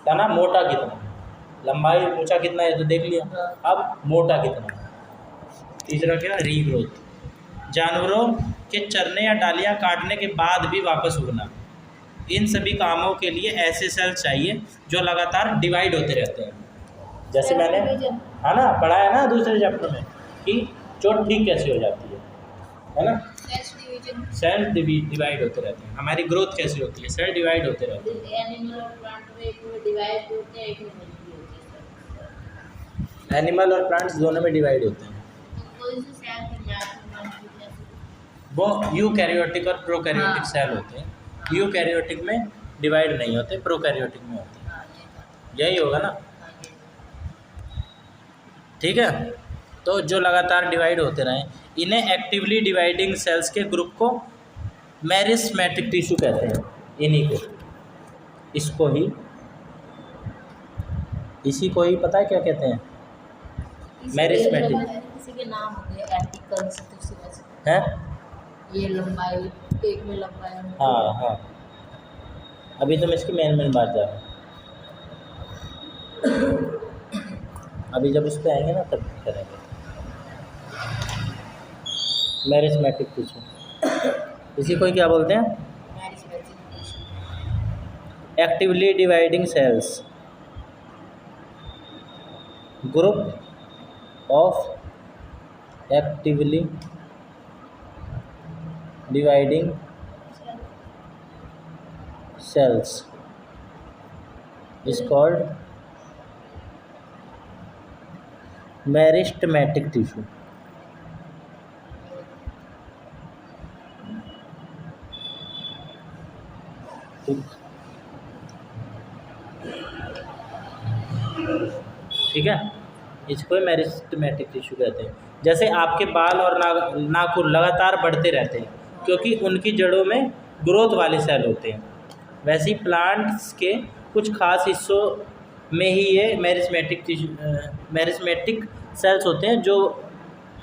तना मोटा कितना, लंबाई ऊंचा कितना है तो देख लिया, अब मोटा कितना। तीसरा क्या, रीग्रोथ, जानवरों के चरने या डालियाँ काटने के बाद भी वापस उगना। इन सभी कामों के लिए ऐसे सेल चाहिए जो लगातार डिवाइड होते रहते हैं। जैसे मैंने, है ना, पढ़ाया ना दूसरे चैप्टर में कि चोट ठीक कैसे हो जाती है ना। सेल डिवाइड होते रहते हैं। हमारी ग्रोथ कैसे होती है, सेल डिवाइड होते रहते हैं। एनिमल और प्लांट में एक में डिवाइड होते हैं, एक में नहीं होते। एनिमल और प्लांट्स दोनों में डिवाइड होते हैं। कोई से सेल में जाते वो यूकैरियोटिक और प्रोकैरियोटिक सेल होते हैं। यूकैरियोटिक में डिवाइड नहीं होते, प्रोकैरियोटिक में होते हैं। यही होगा ना, ठीक है। तो जो लगातार डिवाइड होते रहें, इन्हें एक्टिवली डिवाइडिंग सेल्स के ग्रुप को मेरिस्मेटिक टिश्यू कहते हैं। इन्हीं को, इसको ही, इसी को ही पता है क्या कहते हैं, मेरिस्मेटिक। किसी के नाम होते हैं एपिकल्स, है ये लंबाई, एक में लंबाई। हाँ, अभी तुम इसकी मेन बात जा रहे हो, अभी जब इस पे आएंगे ना तब करेंगे। मेरिस्मेटिक टिश्यू, इसी को ही क्या बोलते हैं, actively dividing cells, group of actively dividing cells is called meristematic tissue. ठीक है, इसको मेरिस्टेमेटिक टिश्यू कहते हैं। जैसे आपके बाल और नाखून लगातार बढ़ते रहते हैं क्योंकि उनकी जड़ों में ग्रोथ वाले सेल होते हैं, वैसे ही प्लांट्स के कुछ खास हिस्सों में ही ये मेरिस्मेटिक सेल्स होते हैं जो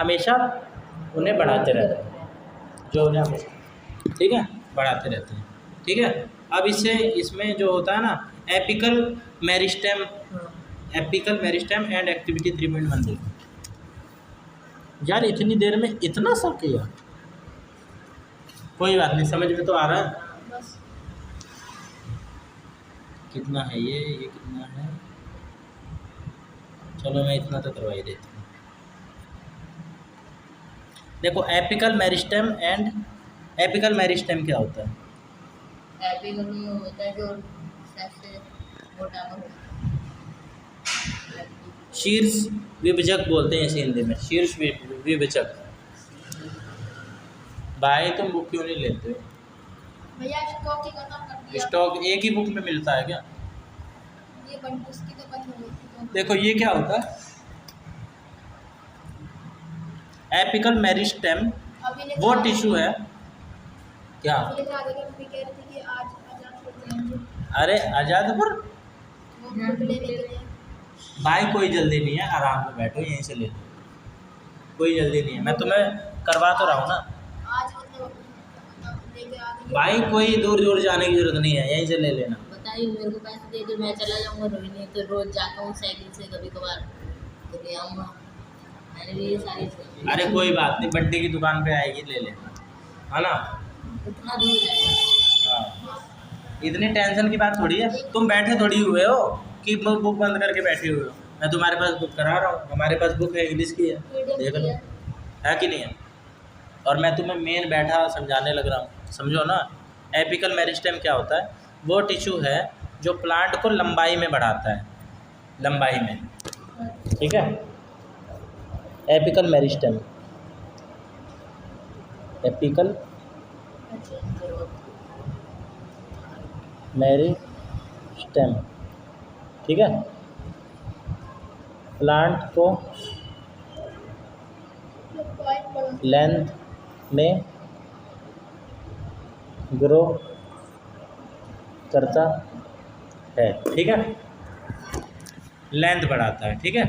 हमेशा उन्हें बढ़ाते रहते हैं, जो उन्हें हमेशा, ठीक है, बढ़ाते रहते हैं। ठीक है, अब इसमें जो होता है ना, एपिकल मेरिस्टेम एंड एक्टिविटी 3.1 देखो। यार इतनी देर में इतना सब किया, कोई बात नहीं, समझ में तो आ रहा है। बस कितना है ये कितना है, चलो मैं इतना तो करवा ही देता हूँ। देखो apical meristem and apical meristem क्या होता है? एपिकल में होता है जो सबसे मोटा होता है। शीर्ष विभजक बोलते हैं इसे हिंदी में, शीर्ष विभजक। भाई तुम बुक क्यों नहीं लेते हो? भैया स्टॉक ही खत्म कर दिया। स्टॉक एक ही बुक में मिलता है क्या? ये बंटूस की तो खत्म हो गई। देखो ये क्या होता है, एपिकल मेरिस्टेम अभी वो टिश्यू है क्या? अभी कह रही थी कि आज आजाद हो जाएंगे अरे आजाद पर वो बुक लेने के लिए। भाई कोई जल्दी नहीं है, आराम से बैठो यहीं से ले लो, कोई जल्दी नहीं है, मैं तुम्हें करवा तो रहा हूँ ना। आज मतलब लेके आ गई। भाई कोई दूर दूर जाने की जरूरत नहीं है, यहीं से ले लेना। बताइए मेरे को पैसे दे दो, मैं चला जाऊंगा रोहिणी, तो रोज जाता हूँ साइकिल से, कभी कभार तो ले आऊँगा। मैंने भी ये सारी चीजें- अरे कोई बात नहीं, बंटी की दुकान पे आएगी ले लेना, है ना? उतना दूर जाएगा। हाँ, इतनी टेंशन की बात थोड़ी है, तुम बैठे थोड़ी हुए हो कि बुक बंद करके बैठे हुए हो। मैं तुम्हारे पास बुक करा रहा हूँ, हमारे पास बुक है इंग्लिश की है, देख लो है कि नहीं है। और मैं तुम्हें मेन बैठा समझाने लग रहा हूँ, समझो ना। एपिकल मेरिस्टेम क्या होता है? वो टिश्यू है जो प्लांट को लंबाई में बढ़ाता है, लंबाई में, ठीक है। एपिकल मेरिस्टेम, एपिकल मेरिस्टेम, ठीक है। प्लांट को पॉइंट बढ़ा। लेंथ में ग्रो करता है, ठीक है, लेंथ बढ़ाता है, ठीक है।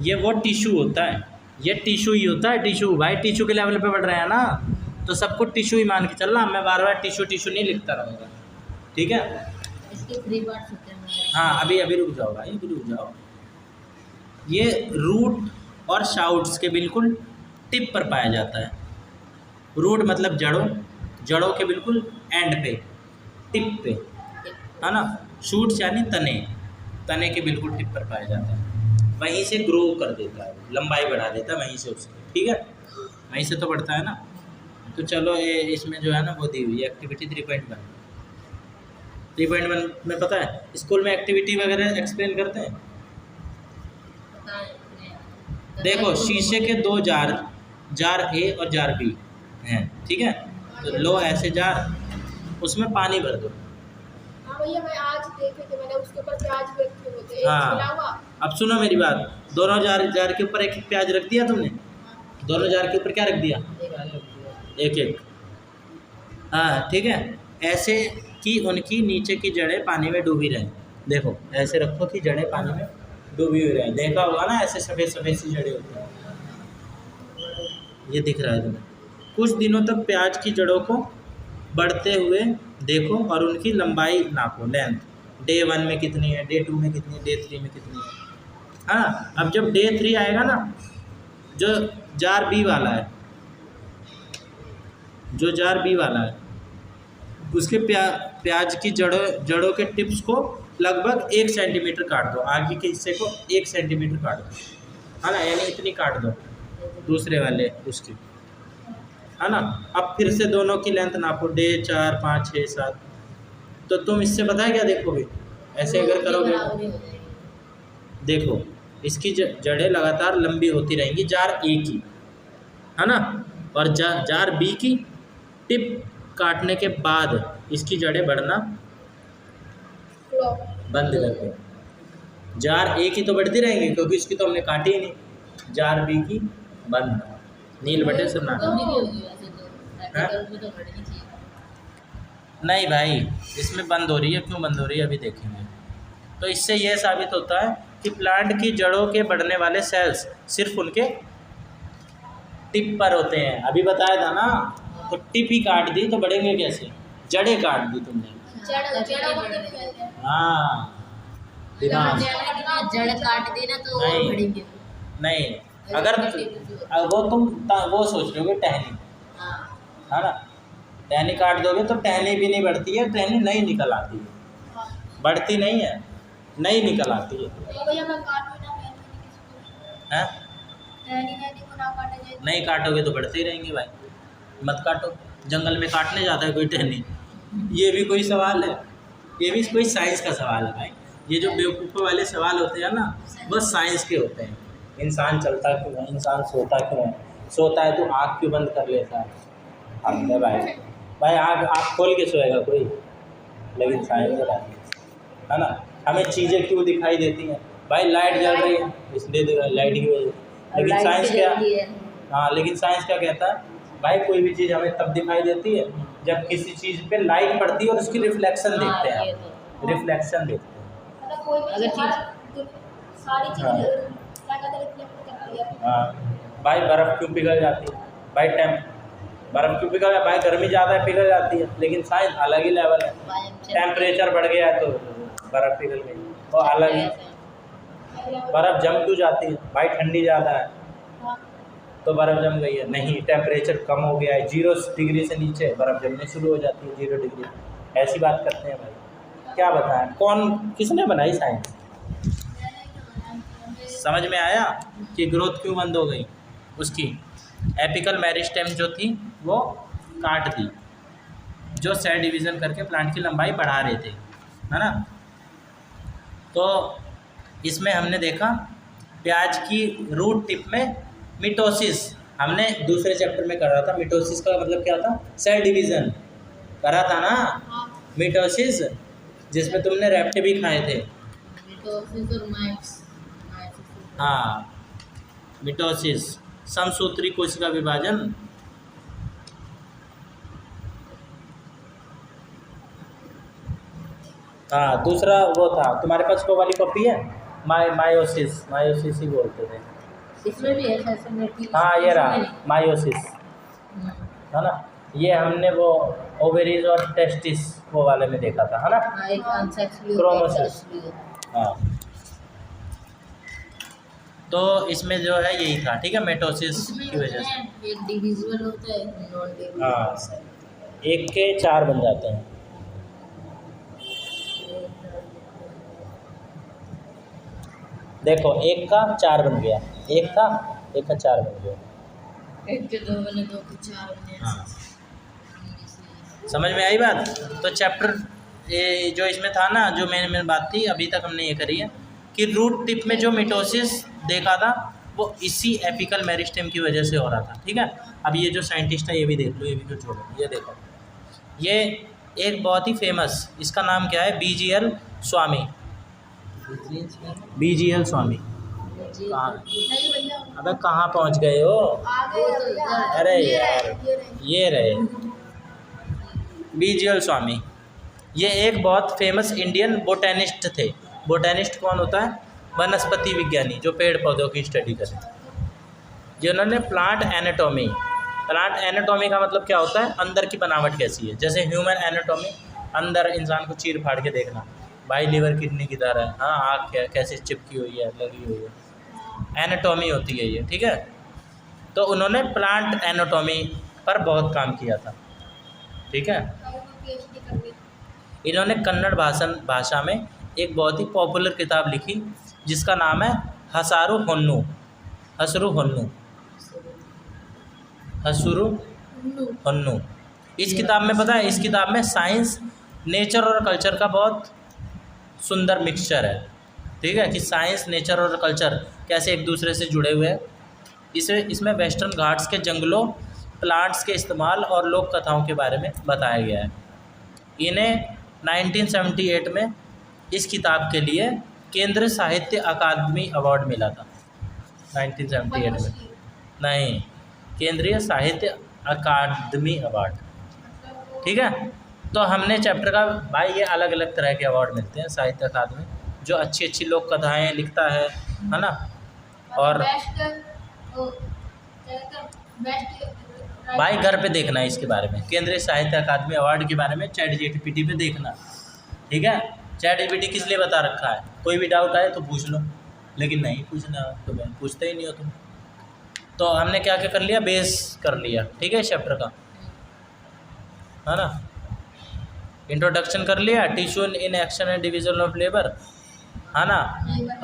ये वो टिश्यू होता है, ये टिश्यू ही होता है, टिश्यू। भाई टिश्यू के लेवल पे बढ़ रहे हैं ना, तो सबको टिश्यू ही मान के चलना। मैं बार बार टिश्यू टिश्यू नहीं लिखता रहूँगा, ठीक है। इसके 3 पार्ट्स होते हैं हमारे। हाँ अभी रुक जाओ भाई, अभी रुक जाओ। ये रूट और शाउट्स के बिल्कुल टिप पर पाया जाता है। रूट मतलब जड़ों, जड़ों के बिल्कुल एंड पे, टिप पे, है ना। शूट्स यानी तने, तने के बिल्कुल टिप पर पाया जाता है। वहीं से ग्रो कर देता है, लंबाई बढ़ा देता है वहीं से उसकी, ठीक है। वहीं से तो बढ़ता है ना। तो चलो ये इसमें जो है ना वो दी हुई है एक्टिविटी 3.1। 3.1 में पता है स्कूल में एक्टिविटी वगैरह एक्सप्लेन करते हैं। देखो शीशे के 2 जार, जार ए और जार बी हैं, ठीक है। तो लो ऐसे जार, उसमें पानी भर दो। हाँ भैया मैं आज देखे थे, मैंने उसके ऊपर प्याज भी रखे होते हैं। हाँ। खिलाऊंगा? अब सुनो मेरी बात, दोनों जार जार के ऊपर एक प्याज रख दिया तुमने, दोनों जार के ऊपर क्या रख दिया? एक एक, हाँ ठीक है। ऐसे कि उनकी नीचे की जड़ें पानी में डूबी रहें। देखो ऐसे रखो कि जड़ें पानी में डूबी हुई रहें। देखा होगा ना ऐसे सफ़ेद सफ़ेद सी जड़ें होती हैं, ये दिख रहा है तुम्हें। कुछ दिनों तक प्याज की जड़ों को बढ़ते हुए देखो और उनकी लंबाई नापो, लेंथ। डे 1 में कितनी है, डे 2 में कितनी है, डे 3 में कितनी है, हाँ। अब जब डे 3 आएगा ना, जो जार बी वाला है, जो जार बी वाला है उसके प्याज की जड़ों के टिप्स को लगभग 1 सेंटीमीटर काट दो, आगे के हिस्से को 1 सेंटीमीटर काट दो, है ना, यानी इतनी काट दो दूसरे वाले उसकी, है ना। अब फिर से दोनों की लेंथ नापो, डे 4, 5, 6, 7। तो तुम इससे पता है क्या देखोगे, ऐसे अगर करोगे, देखो इसकी जड़ें लगातार लंबी होती रहेंगी, जार ए की, है ना। और जार बी की टिप काटने के बाद इसकी जड़ें बढ़ना बंद कर दो। जार ए की तो बढ़ती रहेंगी क्योंकि इसकी तो हमने काटी ही नहीं, जार बी की बंद। नील बटे सुनना नहीं भाई, इसमें बंद हो रही है, क्यों बंद हो रही है अभी देखेंगे। तो इससे यह साबित होता है कि प्लांट की जड़ों के बढ़ने वाले सेल्स सिर्फ उनके टिप पर होते हैं। अभी बताया था ना, तो टिप ही काट दी तो बढ़ेंगे कैसे, जड़ें काट दी तुमने। हाँ दिमाग जड़ काट दी ना तो नहीं। बढ़ेंगे। नहीं, अगर वो सोच रहे हो टहनी, हाँ है ना, टहनी काट दोगे तो टहनी भी नहीं बढ़ती है, टहनी नहीं निकल आती है, हाँ। बढ़ती नहीं है, नहीं निकल आती है। तो भैया मैं काटूँ ना, मैं किसको हैं? टहनी को ना काटे जाए। नहीं काटोगे तो बढ़ते ही रहेंगे भाई, मत काटो। जंगल में काटने जाता है कोई टहनी? ये भी कोई सवाल है? ये भी कोई साइंस का सवाल है भाई। ये जो बेवकूफ़ों वाले सवाल होते हैं ना, बस साइंस के होते हैं। इंसान चलता क्यों है, इंसान सोता क्यों है, सोता है तो आँख क्यों बंद कर लेता है? हमने भाई आँख खोल के सोएगा कोई? लेकिन साइंस है ना, हमें चीज़ें क्यों दिखाई देती हैं भाई? लाइट जल रही है इसलिए लाइट की वजह से। लेकिन साइंस क्या, हाँ लेकिन साइंस क्या कहता है भाई? कोई भी चीज़ हमें तब दिखाई देती है जब किसी चीज़ पे लाइट पड़ती है और उसकी रिफ्लेक्शन देखते हैं, रिफ्लेक्शन देखते हैं। मतलब कोई भी अगर चीज़, सारी चीज़ें हाँ। लगातार रिफ्लेक्ट करती है। हाँ भाई, बर्फ़ क्यों पिघल जाती है भाई? बर्फ़ क्यों पिघल भाई? गर्मी ज़्यादा है पिघल जाती है, लेकिन साइंस अलग ही लेवल है। टेम्परेचर बढ़ गया है तो बर्फ़ पिघल गई, वो अलग ही। बर्फ़ जम क्यों जाती है भाई? ठंडी ज़्यादा है हाँ। तो बर्फ़ जम गई है? नहीं, टेम्परेचर कम हो गया है, 0 डिग्री से नीचे बर्फ़ जमनी शुरू हो जाती है, 0 डिग्री। ऐसी बात करते हैं भाई, क्या बताएं? किसने बनाई साइंस? समझ में आया कि ग्रोथ क्यों बंद हो गई? उसकी एपिकल मेरिस्टेम जो थी वो काट दी, जो सेल डिवीज़न करके प्लांट की लंबाई बढ़ा रहे थे, है ना। तो इसमें हमने देखा प्याज की रूट टिप में मिटोसिस, हमने दूसरे चैप्टर में करा था। मिटोसिस का मतलब क्या था? सेल डिवीज़न करा था ना, हाँ। मिटोसिस, जिसमें तुमने रेप्टे भी खाए थे। हाँ, मिटोसिस समसूत्री कोशिका विभाजन। हाँ, दूसरा वो था, तुम्हारे पास वो वाली कॉपी है, मायोसिस ही बोलते थे। इसमें भी है फैसिलिटी। हाँ ये रहा मायोसिस, है ना। ये हमने वो ओवेरीज और टेस्टिस वो वाले में देखा था, है ना। हाँ, एक अनसेक्स भी क्रोमोसिस। होता है। हाँ, तो इसमें जो है यही था, ठीक है, मिटोसिस इसमें की वजह से। एक डिविजिबल होता है, नॉन डिविजिबल। हाँ, 1 के 4 बन जाते हैं। देखो 1 का 4 बन गया, 1 था 1 का 4 बन गया। एक के 2 बने, 2 के 4 बने। हाँ, समझ में आई बात? तो चैप्टर ये जो इसमें था ना, जो मैंने बात थी अभी तक हमने ये करी है कि रूट टिप में जो मिटोसिस देखा था वो इसी एपिकल मेरिस्टेम की वजह से हो रहा था, ठीक है। अब ये जो साइंटिस्ट है ये भी देख लो, ये भी क्यों छोड़ो, ये देखो, ये एक बहुत ही फेमस, इसका नाम क्या है? BGL स्वामी। BGL स्वामी। कहाँ? नहीं भैया, अबे कहाँ पहुँच गए हो? आगे है भैया। अरे ये यार, रहे, ये रहे BGL स्वामी। ये एक बहुत फेमस इंडियन बोटेनिस्ट थे। बोटेनिस्ट कौन होता है? वनस्पति विज्ञानी, जो पेड़ पौधों की स्टडी करे, जिन्होंने प्लांट एनाटॉमी का मतलब क्या होता है? अंदर की बनावट कैसी है। जैसे ह्यूमन एनाटॉमी, अंदर इंसान को चीर फाड़ के देखना, भाई लीवर किडनी किधर है, हाँ आँख कैसे चिपकी हुई है, लगी हुई है, एनाटॉमी होती है ये, ठीक है। तो उन्होंने प्लांट एनाटॉमी पर बहुत काम किया था, ठीक है। PhD कर ली। इन्होंने कन्नड़ भाषा में एक बहुत ही पॉपुलर किताब लिखी जिसका नाम है हसारू होन्नू। इस किताब में पता है, इस किताब में साइंस, नेचर और कल्चर का बहुत सुंदर मिक्सचर है, ठीक है, कि साइंस, नेचर और कल्चर कैसे एक दूसरे से जुड़े हुए हैं। इसमें वेस्टर्न घाट्स के जंगलों, प्लांट्स के इस्तेमाल और लोक कथाओं के बारे में बताया गया है। इन्हें 1978 में इस किताब के लिए केंद्रीय साहित्य अकादमी अवार्ड मिला था। 1978 में नहीं, केंद्रीय साहित्य अकादमी अवार्ड, ठीक है। तो हमने चैप्टर का भाई, ये अलग अलग तरह के अवार्ड मिलते हैं साहित्य अकादमी, जो अच्छी अच्छी लोक कथाएँ लिखता है ना। और भाई घर पे देखना है इसके बारे में, केंद्रीय साहित्य अकादमी अवार्ड के बारे में ChatGPT पे देखना, ठीक है। ChatGPT किस लिए बता रखा है? कोई भी डाउट आए तो पूछ लो, लेकिन नहीं पूछना, तो मैं पूछते ही नहीं हो तुम, तो हमने क्या क्या कर लिया, बेस कर लिया, ठीक है, चैप्टर का, है ना। इंट्रोडक्शन कर लिया, tissue in action and division of labour, है ना।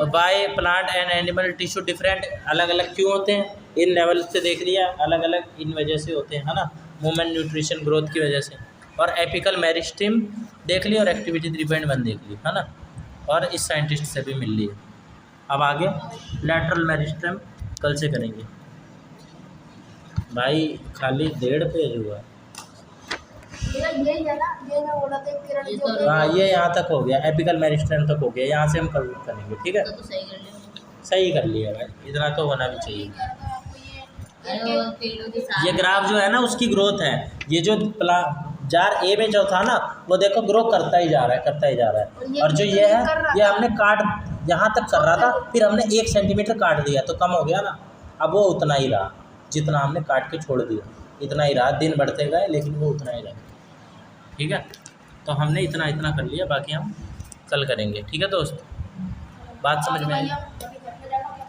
By plant and animal tissue different, अलग अलग क्यों होते हैं, इन लेवल से देख लिया, अलग अलग इन वजह से होते हैं, है ना, मूवमेंट, न्यूट्रिशन, ग्रोथ की वजह से। और एपिकल मेरिस्टेम देख लिया और एक्टिविटी 3.1 देख ली, है ना, और इस साइंटिस्ट से भी मिल ली है। अब आगे लैटरल मेरिस्टेम कल से करेंगे भाई, खाली 1.5 पेज हुआ है। यही है ना, ये मैं बोला था किरण ये जो तो- भी- हाँ, ये यहाँ तक हो गया, एपिकल मेरिस्टेम तक हो गया, यहाँ से हम कल करेंगे, ठीक है। तो सही कर लिया। सही कर लिया भाई, इतना तो होना भी चाहिए। अरे वो पेड़ों के साथ ये ग्राफ जो है ना उसकी ग्रोथ है, ये जो जार ए में जो था ना वो देखो ग्रो करता ही जा रहा है, करता ही जा रहा है। और जो ये है ये हमने काट यहाँ तक कर रहा था, फिर हमने 1 सेंटीमीटर काट दिया तो कम हो गया ना, अब वो उतना ही रहा जितना हमने काट के छोड़ दिया, इतना ही रहा, दिन बढ़ते गए लेकिन वो उतना ही रहा, ठीक है। तो हमने इतना इतना कर लिया, बाकी हम कल करेंगे, ठीक है दोस्त, बात समझ में आई।